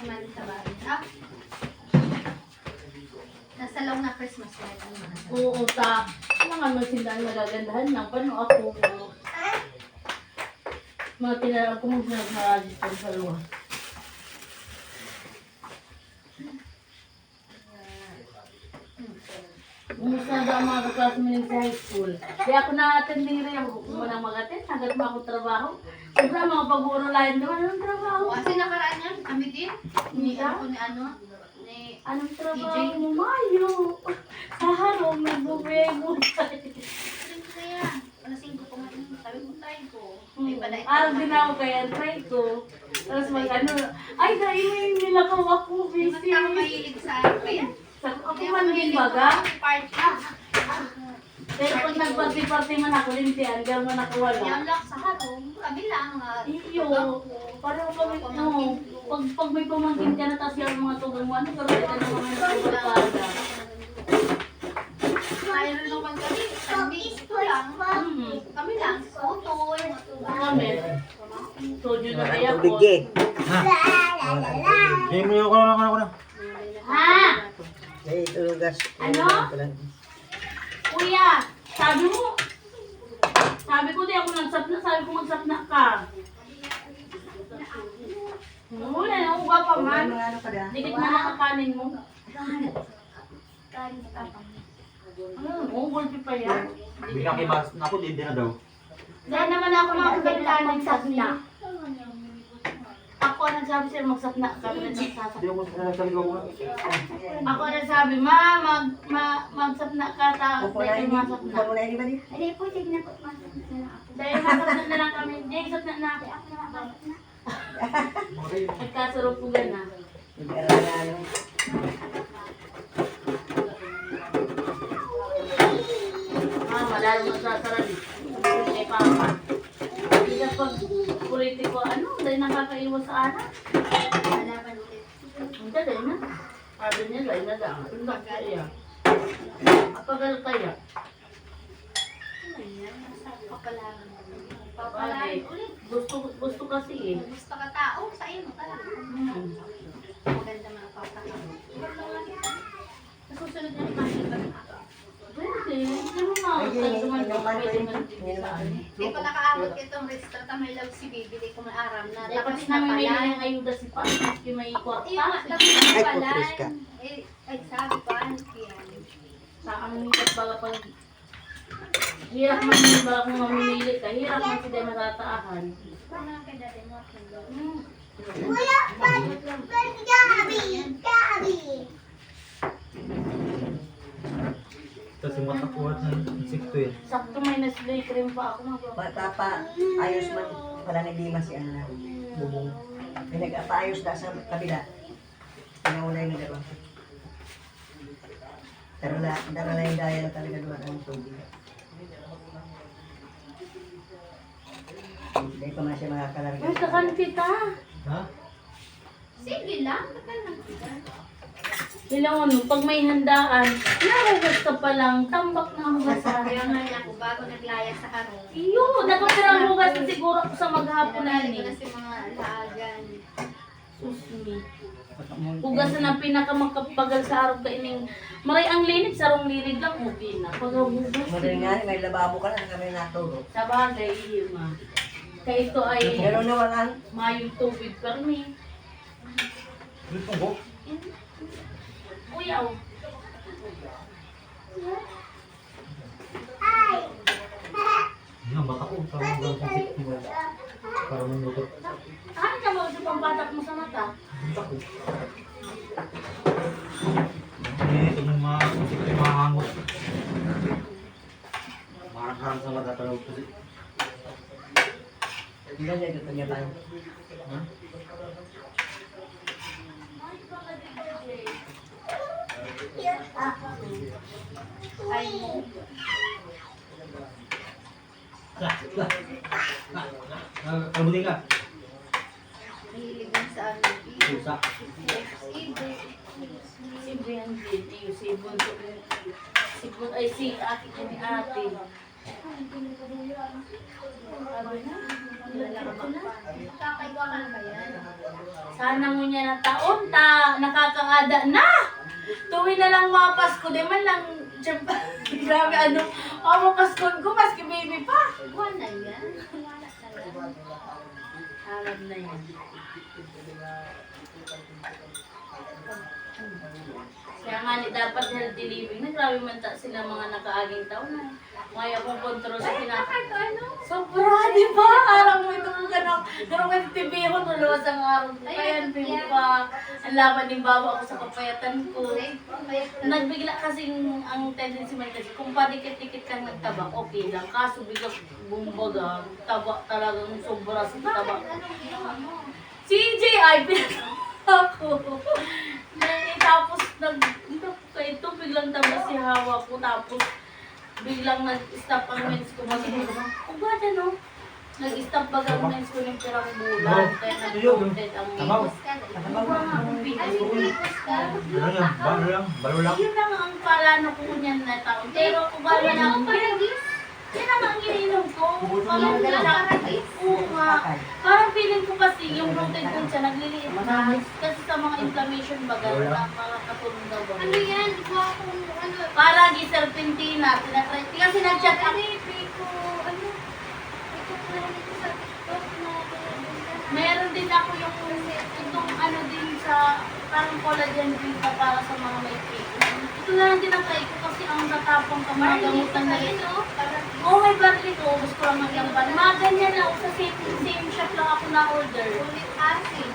naman sa bahay. Ah. Nasa long na Christmas light. Ano na? Oo, mga naman sila ang nagagandahan lang. Paano ako? Mga tinarang ko mong nag-register sa luwa. Umusta na ba ang mga kaklase mo sa high school? Kaya ako na-attend din rin ako. Kung walang mag-attend, hanggat mo ako trabaho. Siyempre, mga pag-uuro lahat naman, anong trabaho? Kasi nakaraan yan, kami din. Ni Niya? ako ni ano, ni Anong trabaho DJ? mo, Mayo? Sa harong, nagbubego tayo. kaya, alas 5 ko man, sabi ko tayo ko. Ay, pala ito. Araw din ako kaya try ko. Tapos mag-ano, ay, dahil may nilakaw ako, Di ba busy. ako mahilig sa kaya? Ako man din baga. Party. Pero pag nag-party-party man ako, lintian, gano'n man ako wala. Yung lock sa harong, kami lang. Iyo, pareho kami, no. Pag may pamangkin ka na, tapos yung mga tugang mo, ano, pero ito na mga nagpapalpada. Mayroon naman kami, kami ito lang. Kami lang, utoy. Kami, soju na kaya ko. Tubig eh. Hindi mo yung ako na. Ha? Ay, tulugas. Ano? Kuya, sabi ko di ako nagsapna, sabi ko magsapna ka. Wala na, uga pa man. Ano ka da? Dikit na nakakanin mo. Gulpi pa yan. Bigyan kibas na ako, hindi na daw. Dahil naman ako mga kagalitan nagsapna. Ako ang nagsabi sa'yo magsapna ka. Hindi ako sabi ko nga. Ako ang nagsabi, magsapna ka ta. Upo na Dahil ini. masapna. Upo na ini ba di? Hindi po, tignan po. Masok na lang ako. Dahil masapna na lang kami. Dahil sapna na ako. Ako na lang. Nagkasarupugan na. Nag-aaral na ano. Lalo magsasarap. Kay Papa. Hindi ka pag politiko, ano, dahil nakakaiwas sa anak. Malaman ulit. Hindi, dahil na. Sabi niya, dahil na lang. Ang kaya. Apagal kaya. Ayan, nasa papalangan. Bakit? Papalangan ulit. Gusto kasi eh. Gusto ka tao, sa iyo ka lang. Maganda mga papalangan. Nasusunod na naman yung iba. Pwede. Hindi mo na. Ay, Pwede man inuman ko pwede yun. man din sa ano. Hindi ko nakaabot itong restart ang may love si bibili ko maaram na Dahil tapos pati na namin may pala. ng ayuda si Pa. Maski may kwarta. Yung tapos na Ay, pala. putris ka. Ay, sabi ko, ano yan? Sa ang baga pag hirap man yung baga kung mamimili ka. Hirap man sila matataahan. Ano ang kay dati mo? Wala pa. Gabi. Gabi. Tapos yung matakuhat ng insekto eh. Sakto may naslay cream pa ako. Bata pa, ayos man pala naglima si ano na. Bubong. May nag-apaayos na sa kabila. Pinaulay na dalawa. Darala yung daya na talaga doon ang tubig. Hindi pa man siya makakalarga. Uy, kakan kita. Ha? Sige lang, takal lang. Ilang ano, pag may handaan, nahugas ka pa lang, tambak na hugas sa Kaya nga niya ako, bago naglaya sa harong. iyo, dapat ka lang hugas na siguro ako sa maghapon na Kunali ko na eh. si mga lagan. Susmi. Hugas na ng pinakamakapagal sa araw kaining maray ang linig, sarong linig lang, okay na. Pag hugas, Madali nga, may lababo ka na kami natulog. sa bagay, iyo ma. Kaya ito ay Pero nawalan. mayong tubig permi. Dito ko. Uyaw. Yan, bata ko. Parang gano'n sa sip ko. Para manutot. Ano ka mo sa pambatak mo sa mata? Bata ko. Ito yung mga sip ko mahangot. Marang-harang sa mata pero kasi. Hindi niya ito niya tayo. Ha? Ay, Kabuting ka. Mahilig din sa ano. Susa. si Brian din, iyo si Bunso. Si Bunso, ay si ate ko ni ate. Kakaiba ka na ba yan? Sana mo niya na taon ta, nakakaada na! Tuwi na lang mga Pasko, di man lang, tiyempa, grabe ano, mga Paskon ko, maski baby pa. Buwan na yan. Wala talaga. Harap na yan. Kaya nga ni dapat healthy living na grabe man ta sila mga nakaaging taon na. Ngayon kung kontrol sa sobra, di ba? Arang mo ito ka na. Pero may TV ko nuluwas ang araw ko. Kaya hindi pa. Ang laban din bawa ako sa papayatan ko. Nagbigla kasi ang tendency man kasi kung padikit-dikit kang nagtaba, okay lang. Kaso bigla bumbaga, taba talagang sobra sa taba. Si JI, pinataba ako. Tapos ito biglang taba si Hawa ko. Tapos biglang nag-stop ang mens ko. Masiguro ba? O ba no? Nag-stop ba ang mens ko ng pirang bulan? Kaya nag-counted ang Tamaw. Ano yan? Balo lang. Balo lang. Yun lang ang plano ko niyan na taon. Pero kung ba na ako, yan ang ang ininom ko. Parang oo nga. Parang feeling ko kasi yung rotated ko siya nagliliit na. Kasi sa mga inflammation baga, nakakatulong daw ba? Ano yan? Di ko ako, ano, Para giserpentina, tinatry. Kasi nag-chat ako. ano, ito ko lang ito sa TikTok na Meron din ako yung itong ano din sa parang collagen drink na para sa mga may cake. Ito na lang din ang try ko kasi ang natapang ka mga gamutan na rin. Oo, may barley ko. Gusto ko lang maglamban. Mga ganyan lang. Sa same shop lang ako na-order. ulit acid.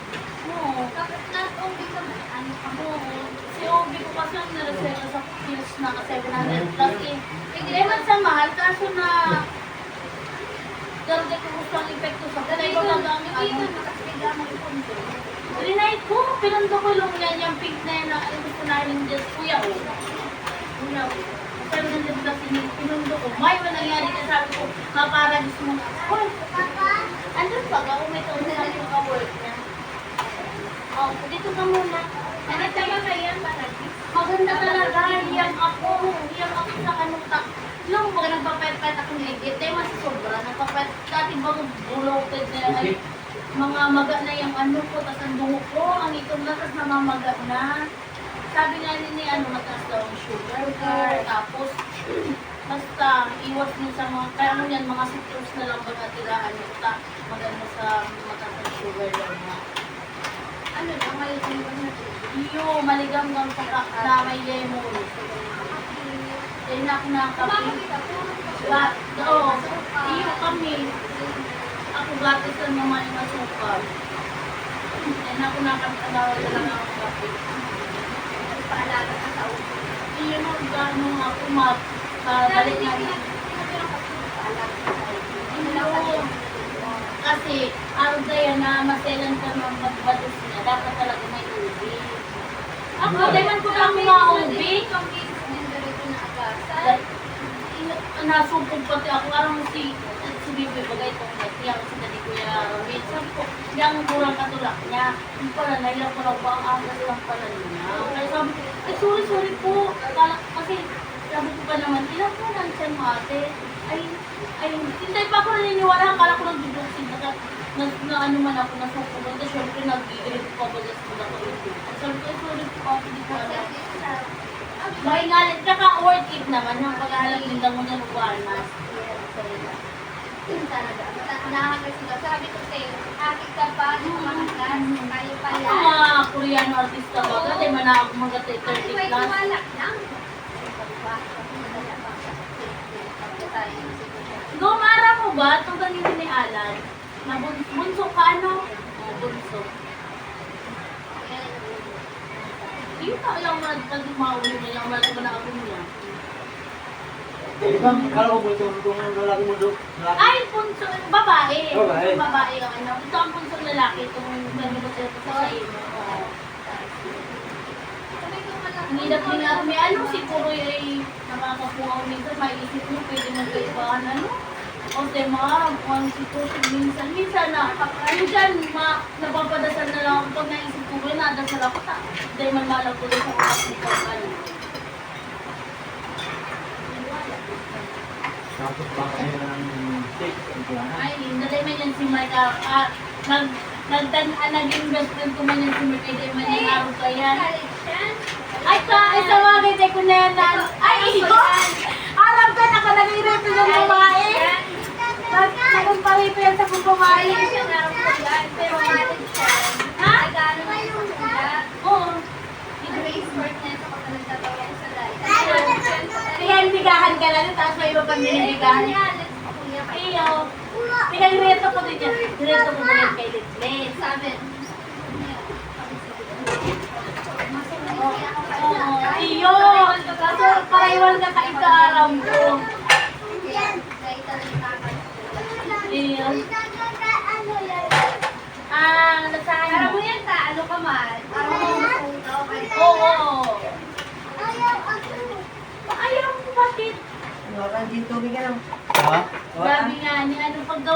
Oo. Kapag not-only ka, ano ka mo? Oo. Si Obi ko kasi ang niresela sa pills na 700 plus eh. Hindi man sa mahal, kaso na darating ko gusto ang epekto sa kulay ko lang ang Hindi ano. ka makasiga mo yung punto. Trinay ko, pinando ko lang yan, yung pink na yan, na gusto na yung just kuya o. Kuya o. 700 plus pinando ko. May ba nangyari ka sabi ko, maparagis mo na. Hoy, andun pa ka, kung may taon na yung ka-work niya. Oh, dito ka muna. Ano talaga yan? Paragis? Maganda talaga, hiyang ako sa ano ta. Nung mga nagpapet-pet akong ligit, tayo mas sobra, nagpapet, dati bago bloated na ay, mga maga na yung ano ko, tas ang dungo ko, ang itong na, tas namamaga na. Sabi nga ni ano, mataas daw ang sugar, tapos, basta, iwas mo sa mga, kaya mo yan, mga citrus na lang baga tiraan mo, maganda sa mataas ang sugar daw na. Ano na, may tingin na Iyo, maligam ng pagkak na may lemon. Kaya na ako nakakapi. Oo, iyo kami. Ako gatis lang naman yung asukal. Kaya na ako nakakalawa na lang ako kapi. paalala ka sa ulo. Iyo mo, gano'n ako balik nga niya. Iyo, kasi araw daya na maselan ka ng magbatos niya, dapat talaga may ubi. Ako, daman ko lang mga ubi. Itong cases din dito na agasan. Nasupog pati ako, parang si bibi, bagay ko, yang sa dali Kuya Romit. Sabi ko, yung kurang katulak niya. Yung pala, nailang ko lang ba ang agas lang pala niya. Kaya sabi ko, ay sorry po. Kasi sabi ko pa naman, ilang po nandiyan mo ate? Ay, hindi pa ako naniniwala. Akala ko lang duduksin. Na ano man ako, nasuko. Tapos syempre nag-i-irip ko ba gas ko na ko ito. Sabi ko, sorry po ako, hindi ko alam. Mahingalit ka ka, worth it naman. Yung paghahalap din mo na lugar mas. Talaga. Nakakagay sila. Sabi ko sa'yo, akit ka pa, lumakas, kayo pa Ang yan. mga Koreano artista ba? Dati manakap mga 30 May plus. tiwala lang. Gumara mo ba? Itong ganito ni Alan. Bunso ka ano? Bunso. Yung lang mga pag maulo niya, yung mga ako niya. Di ba, kala ko ito itong lalaki mo doon. Ay, punso, babae. Babae. Babae ang ano. Ito ang punso lalaki, itong nagibot ito sa iyo. Ang hirap din nga may ano, si Kuroy ay nakakapuhaw minsan, maiisip mo, pwede mo kaibahan ano. O tema, ang si Kuroy minsan na, minsan napapadasal na lang ako pag naisip ko, nadasal ako ta. Dahil man malang ko sa oras ni Kuroy. Tapos baka kayo ng cake. Ay, nalay man yan si Mike. Naging best friend ko man yan si Mike. Hindi man yung araw ka yan. Ay, sa mga kaya ko na yan. Ay, iyo! Alam ka, nakalagay-reto ng babae. Nagparito yan sa kong babae. Pero malit siya. Ha? Nagano na yung sulat. Oo. Yung sport na ito kapag nagtatawa sa live. Kaya ibigahan ka lang, tapos may iba pang nilibigahan. Iyo. Pinag-reto ko din yan. Reto ko din kay Litlet. Sabi, Oo. Iyo. Kaso paraiwan ka kaitaram ko. Iyo. Nasahan Para mo. mo yan ta, ano ka man? Para mo masuntaw. Oo. Ayaw mo bakit? Wala kang dito, bigyan lang. Ha? Grabe nga, ni ano pag